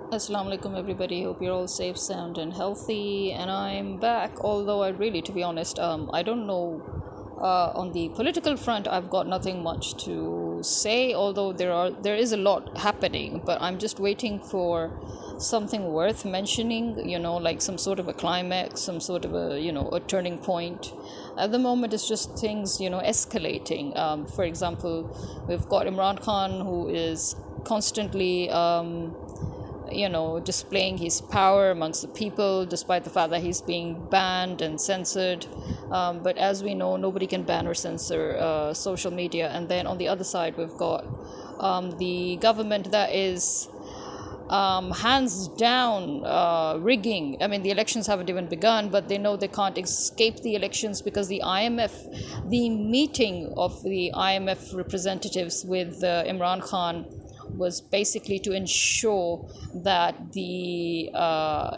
Assalamu alaikum, everybody. Hope you're all safe, sound, and healthy. And I'm back. Although I really, to be honest, I don't know. On the political front, I've got nothing much to say. Although there is a lot happening, but I'm just waiting for something worth mentioning. Like some sort of a climax, some sort of a turning point. At the moment, it's just things escalating. For example, we've got Imran Khan, who is constantly displaying his power amongst the people, despite the fact that he's being banned and censored. But as we know, nobody can ban or censor social media. And then on the other side, we've got the government that is hands down rigging. I mean, the elections haven't even begun, but they know they can't escape the elections because the meeting of the IMF representatives with Imran Khan was basically to ensure that the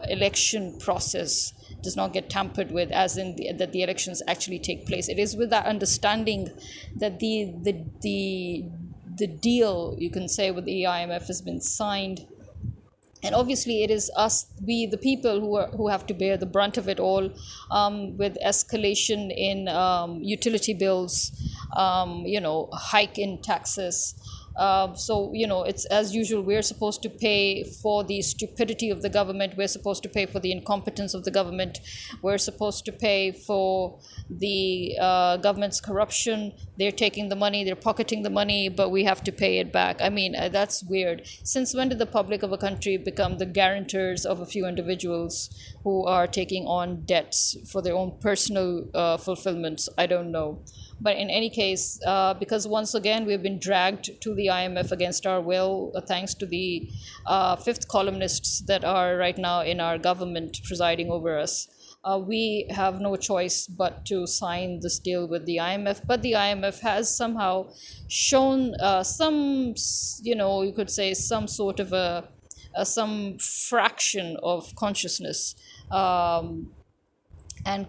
election process does not get tampered with, as in that the elections actually take place. It is with that understanding that the deal, you can say, with the IMF has been signed. And obviously it is us, we the people, who have to bear the brunt of it all, with escalation in utility bills, hike in taxes. So it's as usual. We're supposed to pay for the stupidity of the government. We're supposed to pay for the incompetence of the government. We're supposed to pay for the government's corruption. They're taking the money, they're pocketing the money, but we have to pay it back. I mean, that's weird. Since when did the public of a country become the guarantors of a few individuals who are taking on debts for their own personal fulfillments? I don't know. But in any case, because once again we've been dragged to the IMF against our will, thanks to the fifth columnists that are right now in our government presiding over us, we have no choice but to sign this deal with the IMF. But the IMF has somehow shown you could say, some sort of some fraction of consciousness and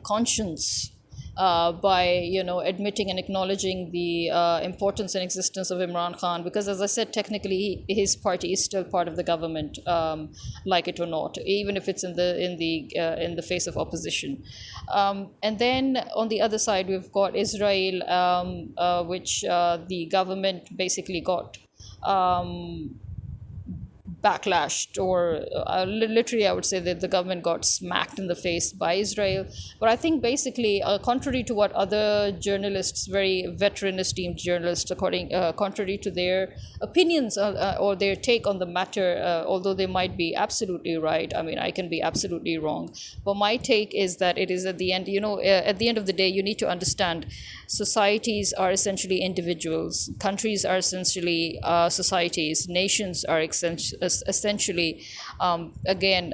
conscience, by admitting and acknowledging the importance and existence of Imran Khan, because as I said, technically his party is still part of the government, like it or not, even if it's in the face of opposition. And then on the other side, we've got Israel, which the government basically got backlashed, or literally I would say that the government got smacked in the face by Israel. But I think basically, contrary to what other journalists, very veteran esteemed journalists, contrary to their opinions, or their take on the matter, although they might be absolutely right, I mean, I can be absolutely wrong, but my take is that it is at the end, at the end of the day, you need to understand societies are essentially individuals, countries are essentially societies, nations are essentially again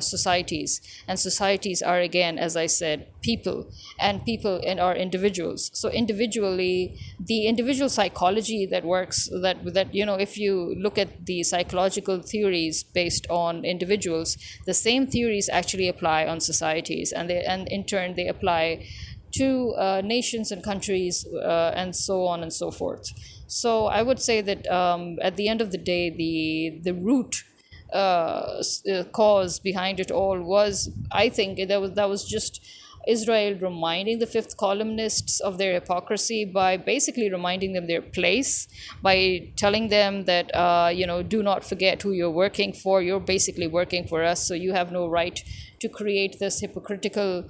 societies, and societies are, again, as I said, people, and people and are individuals. So individually, the individual psychology that works, that if you look at the psychological theories based on individuals, the same theories actually apply on societies, and in turn they apply to nations and countries, and so on and so forth. So I would say that at the end of the day, the root cause behind it all was, I think, that was just Israel reminding the fifth columnists of their hypocrisy by basically reminding them their place, by telling them that, do not forget who you're working for. You're basically working for us, so you have no right to create this hypocritical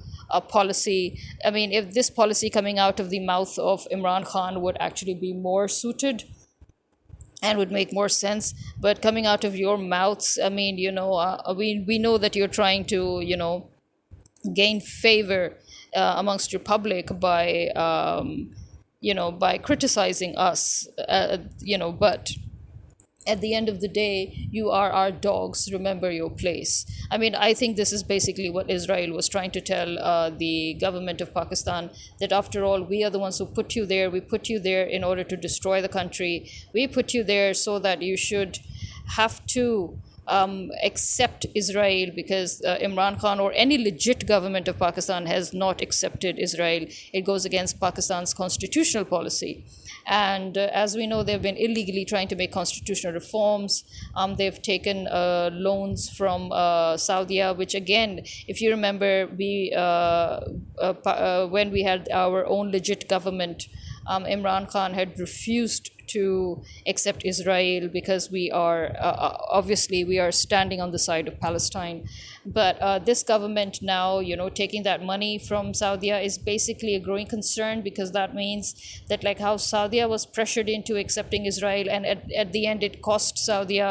policy. I mean, if this policy coming out of the mouth of Imran Khan would actually be more suited and would make more sense, but coming out of your mouths, I mean, we know that you're trying to, gain favor amongst your public by by criticizing us, but at the end of the day, you are our dogs. Remember your place. I mean, I think this is basically what Israel was trying to tell the government of Pakistan, that after all, we are the ones who put you there. We put you there in order to destroy the country. We put you there so that you should have to accept Israel, because Imran Khan or any legit government of Pakistan has not accepted Israel. It goes against Pakistan's constitutional policy. And as we know, they've been illegally trying to make constitutional reforms. They've taken loans from Saudi, which again, if you remember, when we had our own legit government, Imran Khan had refused to accept Israel because we are obviously we are standing on the side of Palestine. But this government now, taking that money from Saudi is basically a growing concern, because that means that, like how Saudi was pressured into accepting Israel, and at the end it cost Saudi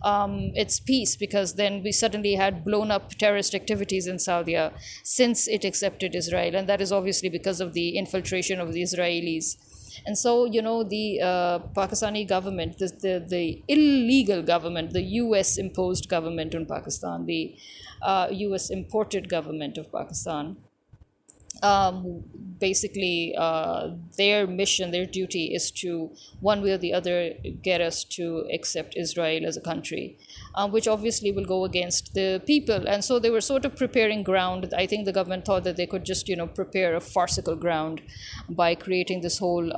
its peace, because then we suddenly had blown up terrorist activities in Saudi since it accepted Israel, and that is obviously because of the infiltration of the Israelis. And so, the Pakistani government, the illegal government, the US imposed government on Pakistan, the US imported government of Pakistan, basically their mission, their duty is to, one way or the other, get us to accept Israel as a country, which obviously will go against the people. And so they were sort of preparing ground. I think the government thought that they could just, prepare a farcical ground by creating this whole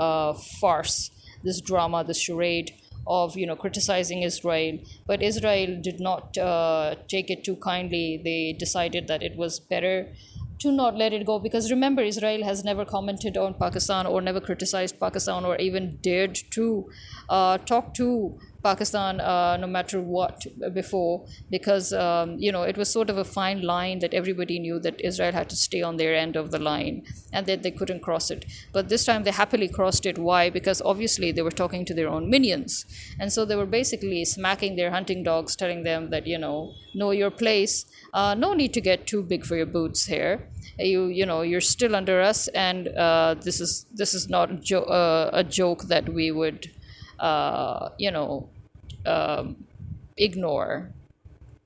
farce, this drama, this charade of criticizing Israel. But Israel did not take it too kindly. They decided that it was better to not let it go, because remember, Israel has never commented on Pakistan or never criticized Pakistan or even dared to talk to Pakistan no matter what before, because it was sort of a fine line that everybody knew that Israel had to stay on their end of the line and that they couldn't cross it. But this time they happily crossed it. Why? Because obviously they were talking to their own minions, and so they were basically smacking their hunting dogs, telling them that know your place. No need to get too big for your boots here. You're still under us, and this is not a joke that we would ignore,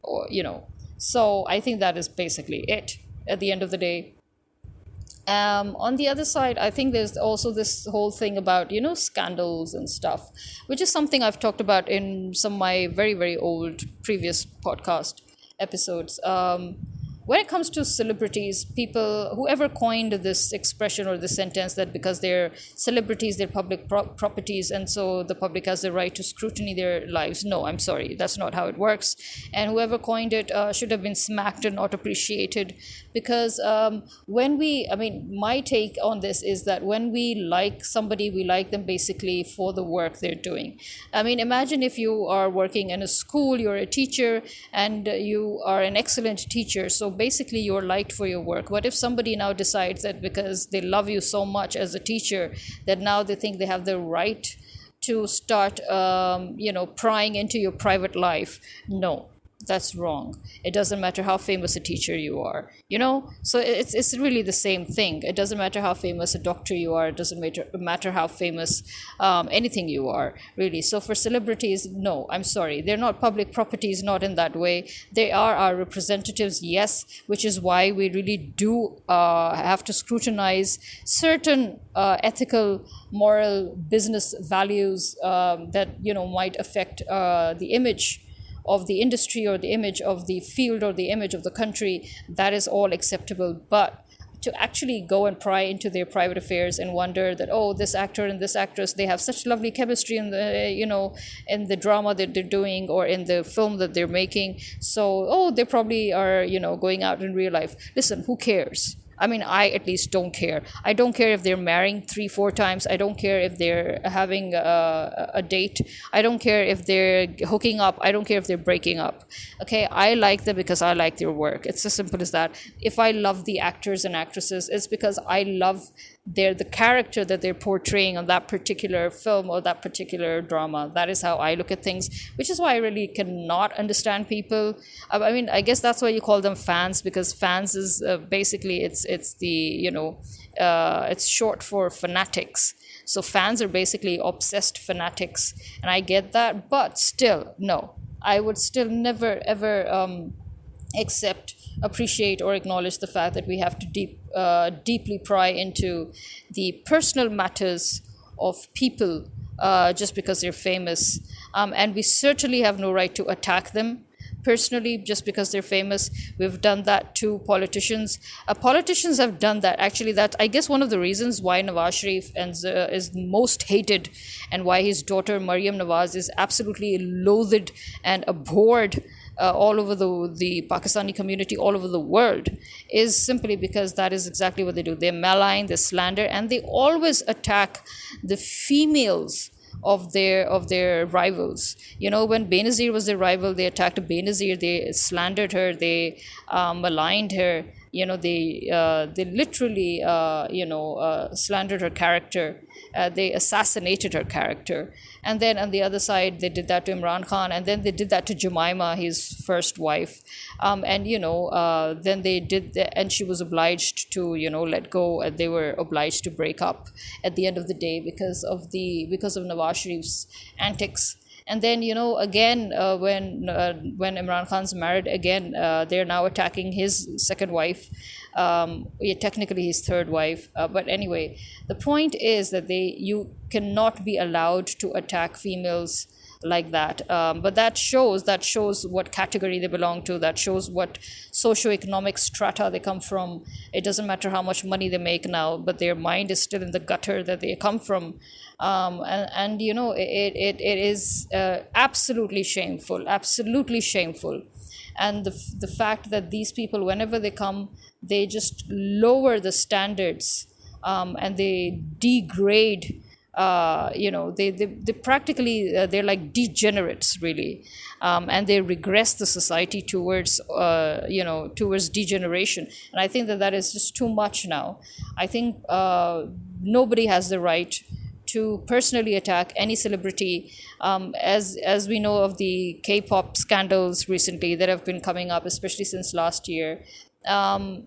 or so I think that is basically it at the end of the day. On the other side, I think there's also this whole thing about scandals and stuff, which is something I've talked about in some of my very, very old previous podcast episodes. When it comes to celebrities, people, whoever coined this expression or this sentence, that because they're celebrities, they're public properties, and so the public has the right to scrutiny their lives. No, I'm sorry, that's not how it works. And whoever coined it should have been smacked and not appreciated, because my take on this is that when we like somebody, we like them basically for the work they're doing. Imagine if you are working in a school, you're a teacher, and you are an excellent teacher. So basically you're liked for your work. What if somebody now decides that because they love you so much as a teacher, that now they think they have the right to start prying into your private life? No, that's wrong. It doesn't matter how famous a teacher you are, so it's really the same thing. It doesn't matter how famous a doctor you are. It doesn't matter how famous anything you are, really. So for celebrities, no, I'm sorry, they're not public properties, not in that way. They are our representatives, yes, which is why we really do have to scrutinize certain ethical, moral, business values that might affect the image of the industry or the image of the field or the image of the country. That is all acceptable. But to actually go and pry into their private affairs and wonder that, oh, this actor and this actress, they have such lovely chemistry in the in the drama that they're doing or in the film that they're making, so they probably are going out in real life. Listen, who cares? I at least don't care. I don't care if they're marrying 3-4 times. I don't care if they're having a date. I don't care if they're hooking up. I don't care if they're breaking up. Okay, I like them because I like their work. It's as simple as that. If I love the actors and actresses, it's because I love the character that they're portraying on that particular film or that particular drama. That is how I look at things, which is why I really cannot understand people. I guess that's why you call them fans, because fans is basically it's the it's short for fanatics. So fans are basically obsessed fanatics, and I get that, but still, no, I would still never ever accept, appreciate, or acknowledge the fact that we have to deeply pry into the personal matters of people just because they're famous. And we certainly have no right to attack them, personally just because they're famous. We've done that to politicians. Politicians have done that. Actually, that I guess one of the reasons why Nawaz Sharif is most hated, and why his daughter Maryam Nawaz is absolutely loathed and abhorred all over the Pakistani community, all over the world, is simply because that is exactly what they do. They malign, they slander, and they always attack the females of their rivals. When Benazir was their rival, they attacked Benazir, they slandered her, they maligned her. They literally slandered her character. They assassinated her character. And then on the other side, they did that to Imran Khan, and then they did that to Jemima, his first wife. Then they did, and she was obliged to let go, and they were obliged to break up at the end of the day because of Nawaz Sharif's antics. And then again, when Imran Khan's married again, they're now attacking his second wife. Yeah, technically his third wife. But anyway, the point is that you cannot be allowed to attack females like that. But that shows what category they belong to. That shows what socioeconomic strata they come from. It doesn't matter how much money they make now, but their mind is still in the gutter that they come from. It is absolutely shameful, and the fact that these people, whenever they come, they just lower the standards, and they degrade. They practically they're like degenerates, really, and they regress the society towards degeneration. And I think that is just too much now. I think nobody has the right to personally attack any celebrity, as we know of the K-pop scandals recently that have been coming up, especially since last year, and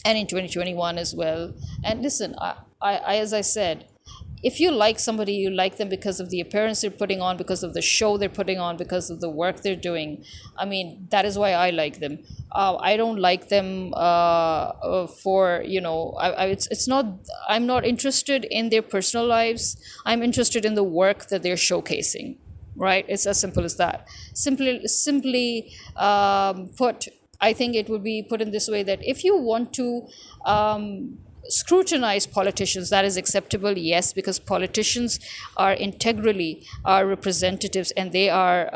in 2021 as well. And listen, I as I said, if you like somebody, you like them because of the appearance they're putting on, because of the show they're putting on, because of the work they're doing. I mean, that is why I like them. I don't like them for, it's not, I'm not interested in their personal lives. I'm interested in the work that they're showcasing, right? It's as simple as that. Simply put, I think it would be put in this way, that if you want to scrutinize politicians, that is acceptable, yes, because politicians are integrally our representatives, and they are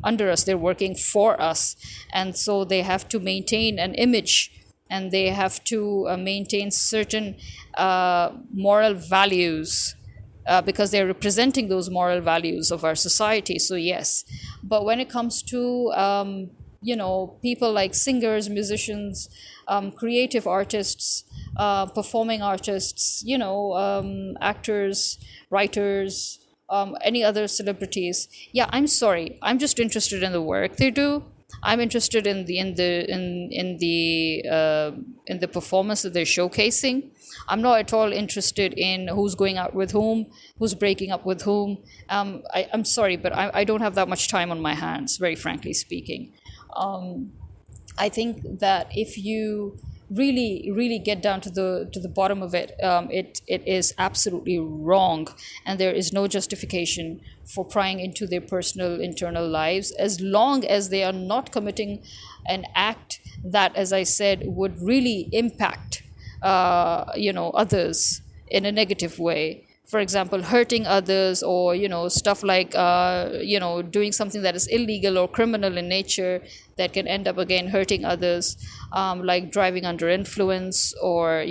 under us, they're working for us, and so they have to maintain an image, and they have to maintain certain moral values, because they're representing those moral values of our society. So yes, but when it comes to people like singers, musicians, creative artists, performing artists, actors, writers, any other celebrities. Yeah, I'm sorry. I'm just interested in the work they do. I'm interested in the performance that they're showcasing. I'm not at all interested in who's going out with whom, who's breaking up with whom. I'm sorry, but I don't have that much time on my hands, very frankly speaking. I think that if you really get down to the bottom of it, it is absolutely wrong, and there is no justification for prying into their personal internal lives, as long as they are not committing an act that, as I said, would really impact others in a negative way. For example, hurting others, or stuff like doing something that is illegal or criminal in nature that can end up again hurting others, like driving under influence, or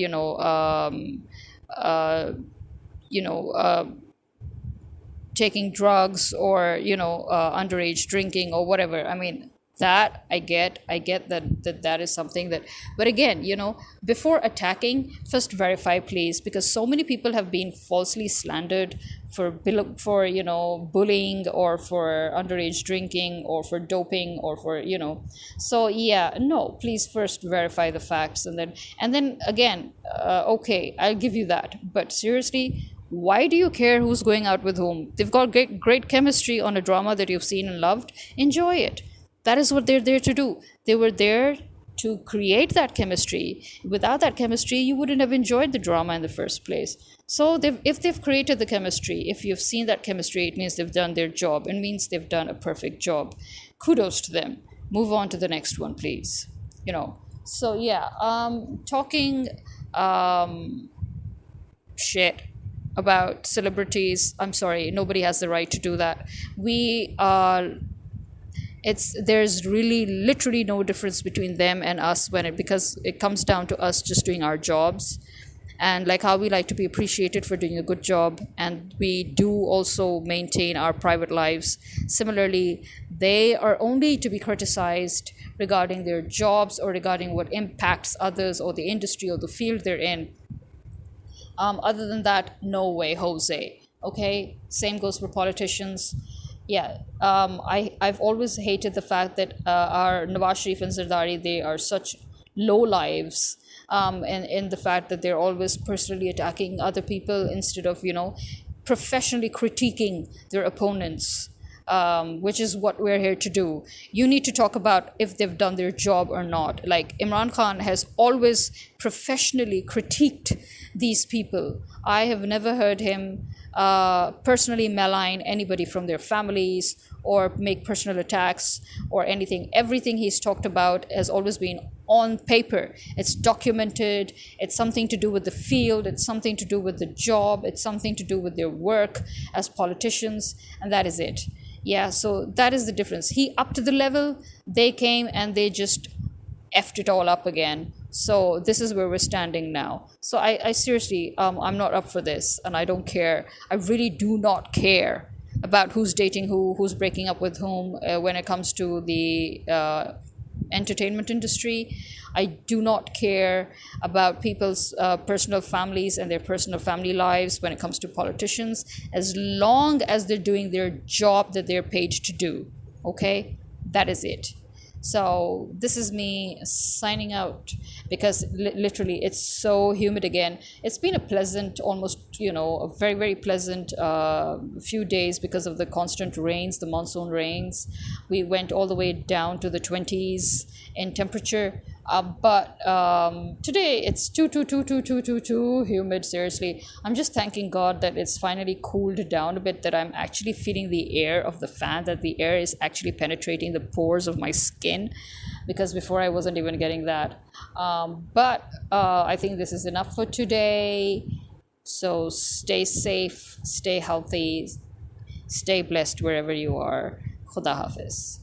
taking drugs, or underage drinking, or whatever. I mean, that I get that is something that, but again, before attacking, first verify, please, because so many people have been falsely slandered for bullying, or for underage drinking, or for doping, or for so yeah, no, please first verify the facts, and then again, okay, I'll give you that, but seriously, why do you care who's going out with whom? They've got great chemistry on a drama that you've seen and loved. Enjoy it. That is what they're there to do. They were there to create that chemistry. Without that chemistry, you wouldn't have enjoyed the drama in the first place. So if they've created the chemistry, if you've seen that chemistry, it means they've done their job. It means they've done a perfect job. Kudos to them. Move on to the next one, please. You know. So yeah, talking shit about celebrities. I'm sorry, nobody has the right to do that. We are it's there's really literally no difference between them and us when it because it comes down to us just doing our jobs, and like how we like to be appreciated for doing a good job, and we do also maintain our private lives. Similarly, they are only to be criticized regarding their jobs or regarding what impacts others or the industry or the field they're in. Other than that, no way, Jose. Okay, same goes for politicians. Yeah, I've always hated the fact that our Nawaz Sharif and Zardari, they are such low lives, and in the fact that they're always personally attacking other people instead of, professionally critiquing their opponents, which is what we're here to do. You need to talk about if they've done their job or not. Like Imran Khan has always professionally critiqued these people. I have never heard him personally malign anybody from their families or make personal attacks or anything. Everything he's talked about has always been on paper. It's documented. It's something to do with the field. It's something to do with the job. It's something to do with their work as politicians. And that is it. Yeah, so that is the difference. He upped the level, they came and they just effed it all up again. So this is where we're standing now. So I seriously, I'm not up for this, and I don't care. I really do not care about who's dating who, who's breaking up with whom when it comes to the entertainment industry. I do not care about people's personal families and their personal family lives when it comes to politicians, as long as they're doing their job that they're paid to do. Okay? That is it. So this is me signing out because literally it's so humid again. It's been a pleasant, almost, a very, very pleasant few days because of the constant rains, the monsoon rains. We went all the way down to the 20s in temperature. But today it's too humid. Seriously, I'm just thanking God that it's finally cooled down a bit. That I'm actually feeling the air of the fan. That the air is actually penetrating the pores of my skin, because before I wasn't even getting that. But I think this is enough for today. So stay safe, stay healthy, stay blessed wherever you are. Khuda Hafiz.